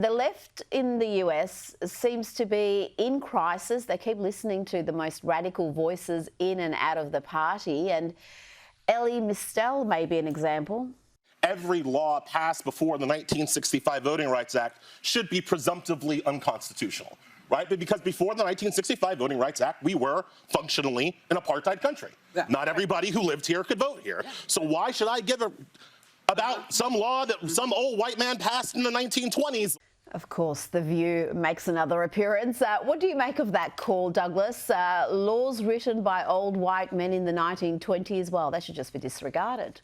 The left in the US seems to be in crisis. They keep listening to the most radical voices in and out of the party, and Elie Mystal may be an example. Every law passed before the 1965 Voting Rights Act should be presumptively unconstitutional, right? But because before the 1965 Voting Rights Act, we were functionally an apartheid country. Yeah. Not everybody who lived here could vote here. Yeah. So why should I give about some law that some old white man passed in the 1920s? Of course, The View makes another appearance. What do you make of that call, Douglas? Laws written by old white men in the 1920s, well, they should just be disregarded.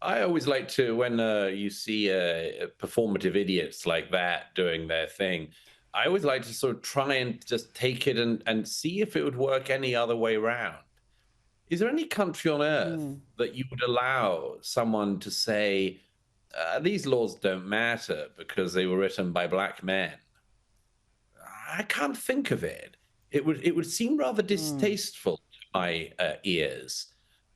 I always like to, when you see performative idiots like that doing their thing, I always like to sort of try and just take it and see if it would work any other way around. Is there any country on earth that you would allow someone to say, these laws don't matter because they were written by black men? I can't think of it. It would seem rather distasteful to my ears.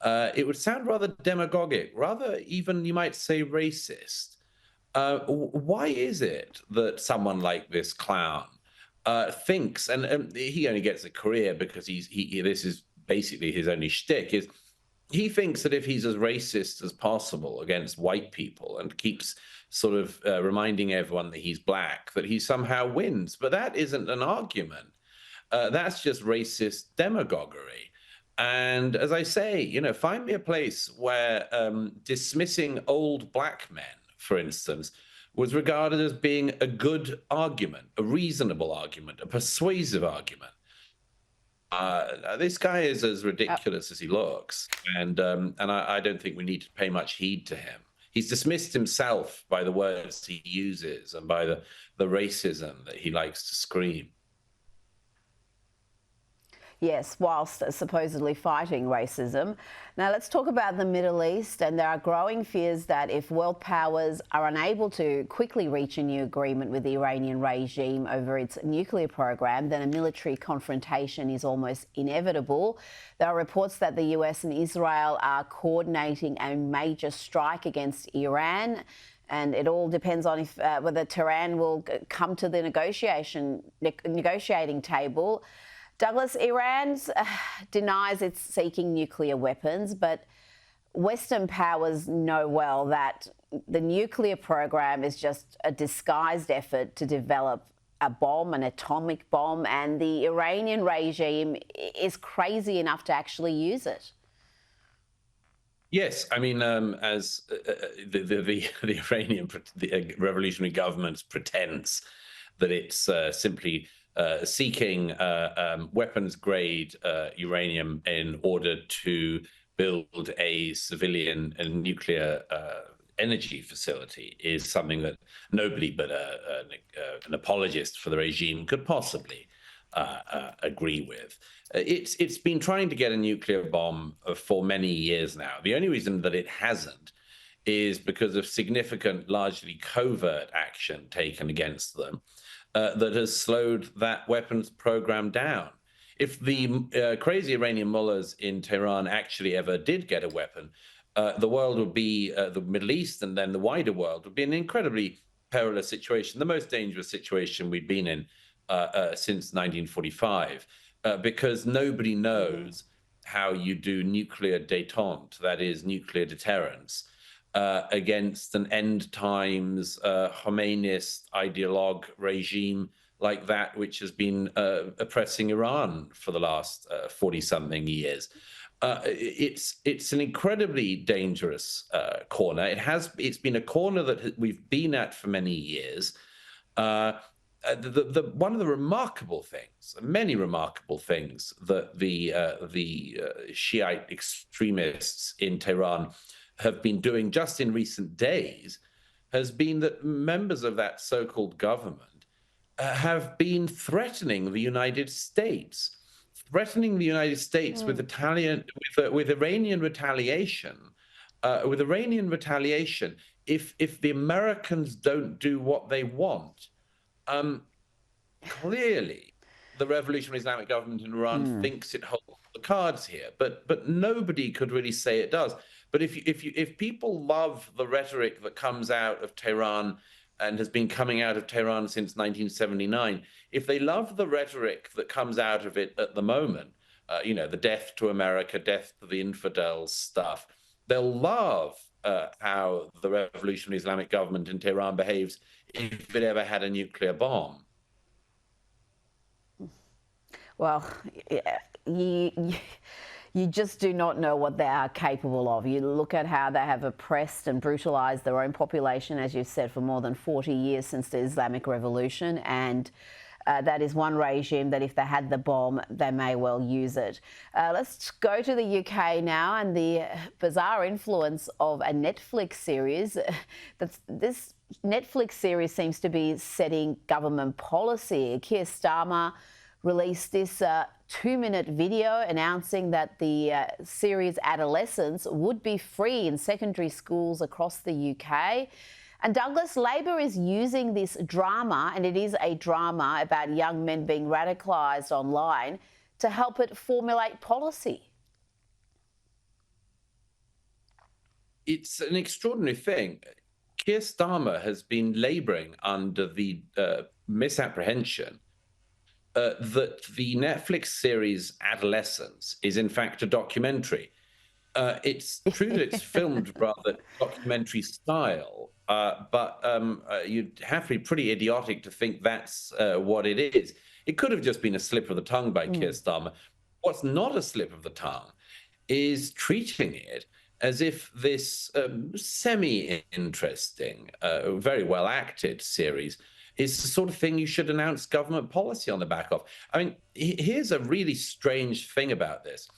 It would sound rather demagogic, rather even, you might say, racist. Why is it that someone like this clown thinks, and he only gets a career because this is basically his only shtick, is he thinks that if he's as racist as possible against white people and keeps sort of reminding everyone that he's black, that he somehow wins. But that isn't an argument. That's just racist demagoguery. And as I say, find me a place where dismissing old black men, for instance, was regarded as being a good argument, a reasonable argument, a persuasive argument. This guy is as ridiculous as he looks, and I don't think we need to pay much heed to him. He's dismissed himself by the words he uses and by the racism that he likes to scream. Yes, whilst supposedly fighting racism. Now let's talk about the Middle East, and there are growing fears that if world powers are unable to quickly reach a new agreement with the Iranian regime over its nuclear program, then a military confrontation is almost inevitable. There are reports that the US and Israel are coordinating a major strike against Iran, and it all depends on if whether Tehran will come to the negotiating table. Douglas, Iran denies it's seeking nuclear weapons, but Western powers know well that the nuclear program is just a disguised effort to develop a bomb, an atomic bomb, and the Iranian regime is crazy enough to actually use it. Yes, I mean, as the Iranian revolutionary government pretends that it's simply seeking weapons-grade uranium in order to build a civilian nuclear energy facility, is something that nobody but an apologist for the regime could possibly agree with. It's been trying to get a nuclear bomb for many years now. The only reason that it hasn't is because of significant, largely covert action taken against them that has slowed that weapons program down. If the crazy Iranian mullahs in Tehran actually ever did get a weapon, the world would be, the Middle East and then the wider world would be in an incredibly perilous situation, the most dangerous situation we've been in since 1945, because nobody knows how you do nuclear détente, that is nuclear deterrence, against an end times Khomeinist ideologue regime like that, which has been oppressing Iran for the last 40-something years. It's an incredibly dangerous corner. It's been a corner that we've been at for many years. One of the remarkable things, many remarkable things, that the Shiite extremists in Tehran have been doing just in recent days has been that members of that so-called government have been threatening the United States, with Iranian retaliation, if the Americans don't do what they want. Clearly, the Revolutionary Islamic government in Iran thinks it holds the cards here, but nobody could really say it does. But if people love the rhetoric that comes out of Tehran and has been coming out of Tehran since 1979, if they love the rhetoric that comes out of it at the moment, the death to America, death to the infidels stuff, they'll love how the revolutionary Islamic government in Tehran behaves if it ever had a nuclear bomb. Well, yeah, you just do not know what they are capable of. You look at how they have oppressed and brutalized their own population, as you've said, for more than 40 years since the Islamic Revolution. And that is one regime that if they had the bomb, they may well use it. Let's go to the UK now and the bizarre influence of a Netflix series. This Netflix series seems to be setting government policy. Keir Starmer released this 2-minute video announcing that the series Adolescence would be free in secondary schools across the UK. And Douglas, Labor is using this drama, and it is a drama about young men being radicalised online, to help it formulate policy. It's an extraordinary thing. Keir Starmer has been labouring under the misapprehension that the Netflix series Adolescence is in fact a documentary. It's true that it's filmed rather documentary style, but you'd have to be pretty idiotic to think that's what it is. It could have just been a slip of the tongue by Keir Starmer. What's not a slip of the tongue is treating it as if this semi-interesting, very well-acted series is the sort of thing you should announce government policy on the back of. I mean, here's a really strange thing about this.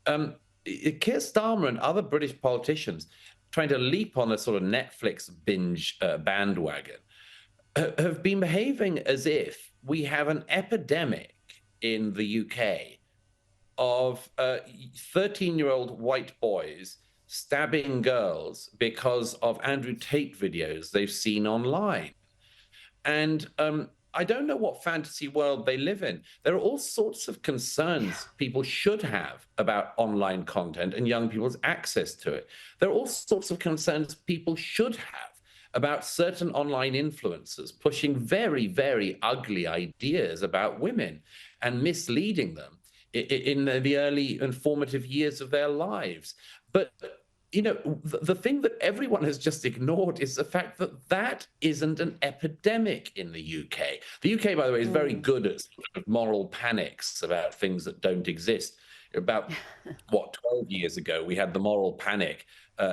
Keir Starmer and other British politicians trying to leap on a sort of Netflix binge bandwagon have been behaving as if we have an epidemic in the UK of 13-year-old white boys stabbing girls because of Andrew Tate videos they've seen online. And I don't know what fantasy world they live in. There are all sorts of concerns people should have about online content and young people's access to it. There are all sorts of concerns people should have about certain online influencers pushing very, very ugly ideas about women and misleading them in the early and formative years of their lives. But the thing that everyone has just ignored is the fact that that isn't an epidemic in the UK. The UK, by the way, is very good at sort of moral panics about things that don't exist. About, 12 years ago, we had the moral panic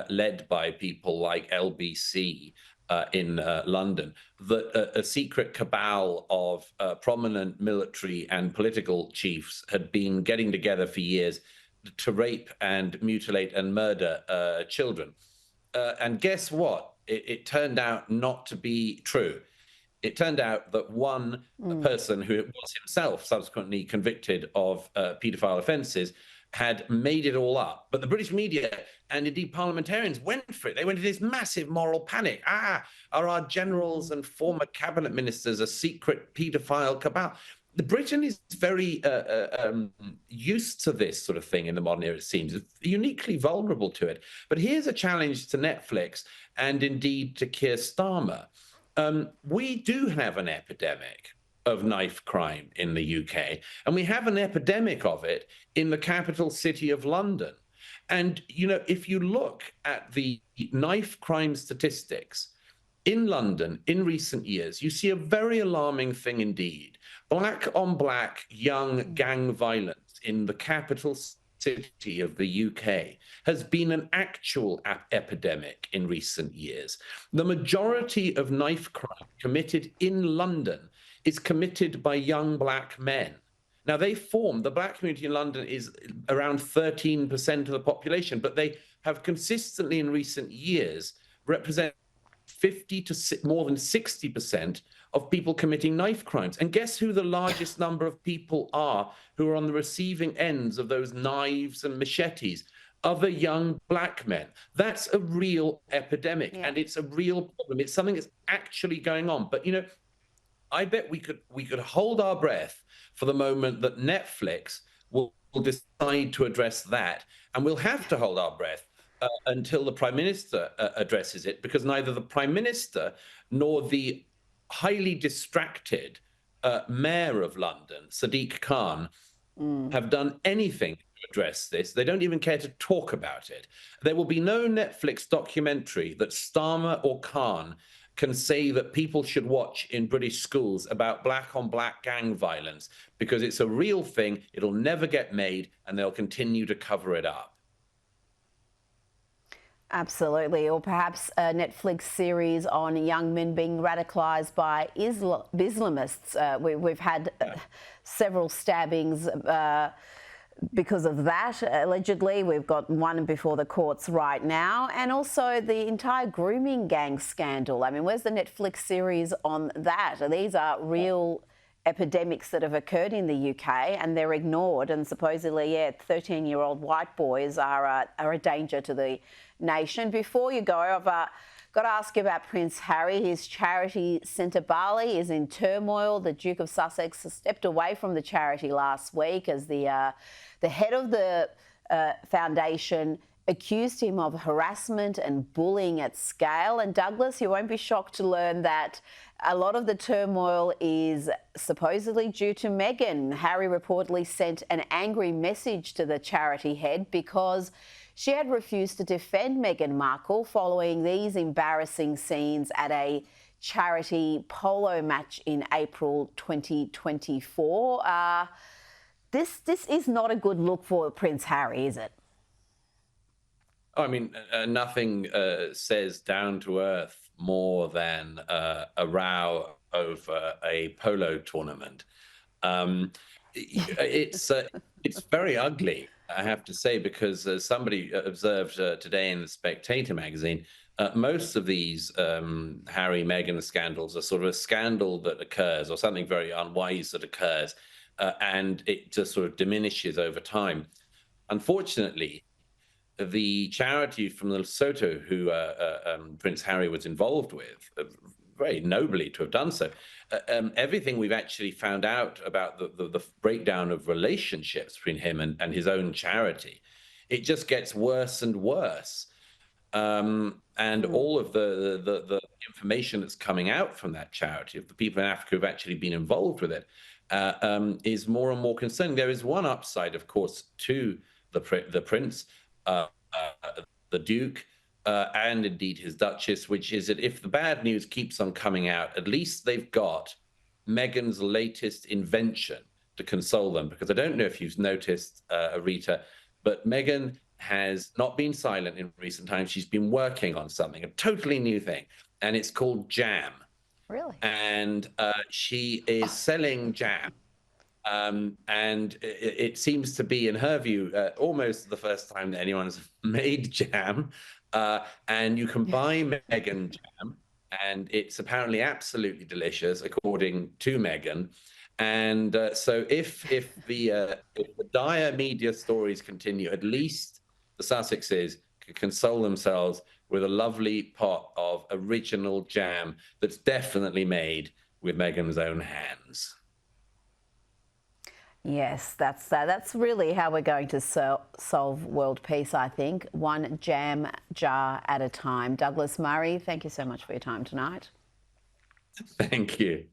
led by people like LBC in London, that a secret cabal of prominent military and political chiefs had been getting together for years to rape and mutilate and murder children. And guess what? It turned out not to be true. It turned out that one person who was himself subsequently convicted of paedophile offences had made it all up. But the British media and indeed parliamentarians went for it. They went into this massive moral panic. Are our generals and former cabinet ministers a secret paedophile cabal? Britain is very used to this sort of thing in the modern era, it seems. It's uniquely vulnerable to it. But here's a challenge to Netflix and indeed to Keir Starmer. We do have an epidemic of knife crime in the UK, and we have an epidemic of it in the capital city of London. And, if you look at the knife crime statistics in London in recent years, you see a very alarming thing indeed. Black on black young gang violence in the capital city of the UK has been an actual epidemic in recent years. The majority of knife crime committed in London is committed by young black men. Now, the black community in London is around 13% of the population, but they have consistently in recent years represented 50 to more than 60% of people committing knife crimes. And guess who the largest number of people are who are on the receiving ends of those knives and machetes? Other young black men. That's a real epidemic, and it's a real problem. It's something that's actually going on. But, I bet we could hold our breath for the moment that Netflix will decide to address that. And we'll have to hold our breath until the Prime Minister addresses it, because neither the Prime Minister nor the highly distracted Mayor of London, Sadiq Khan, have done anything to address this. They don't even care to talk about it. There will be no Netflix documentary that Starmer or Khan can say that people should watch in British schools about black-on-black gang violence, because it's a real thing. It'll never get made, and they'll continue to cover it up. Absolutely, or perhaps a Netflix series on young men being radicalised by Islamists. We've had several stabbings because of that, allegedly. We've got one before the courts right now, and also the entire grooming gang scandal. I mean, where's the Netflix series on that? These are real epidemics that have occurred in the UK, and they're ignored. And supposedly, 13-year-old white boys are a danger to the nation. Before you go, I've got to ask you about Prince Harry. His charity Centre Bali is in turmoil. The Duke of Sussex stepped away from the charity last week as the head of the foundation accused him of harassment and bullying at scale. And Douglas, you won't be shocked to learn that a lot of the turmoil is supposedly due to Meghan. Harry reportedly sent an angry message to the charity head because she had refused to defend Meghan Markle following these embarrassing scenes at a charity polo match in April 2024. This is not a good look for Prince Harry, is it? I mean, nothing says down to earth more than a row over a polo tournament. It's very ugly, I have to say, because somebody observed today in the Spectator magazine, most of these Harry Meghan scandals are sort of a scandal that occurs or something very unwise that occurs, and it just sort of diminishes over time. Unfortunately, the charity from Lesotho, who Prince Harry was involved with, very nobly to have done so, everything we've actually found out about the breakdown of relationships between him and his own charity, it just gets worse and worse. And all of the information that's coming out from that charity, of the people in Africa who've actually been involved with it, is more and more concerning. There is one upside, of course, to the prince, the Duke, and indeed his Duchess, which is that if the bad news keeps on coming out, at least they've got Meghan's latest invention to console them. Because I don't know if you've noticed, Rita, but Meghan has not been silent in recent times. She's been working on something, a totally new thing, and it's called jam. Really? And she is selling jam. And it seems to be, in her view, almost the first time that anyone's made jam. And you can buy Meghan jam, and it's apparently absolutely delicious, according to Meghan. And so if the dire media stories continue, at least the Sussexes can console themselves with a lovely pot of original jam that's definitely made with Meghan's own hands. Yes, that's really how we're going to solve world peace, I think, one jam jar at a time. Douglas Murray, thank you so much for your time tonight. Thank you.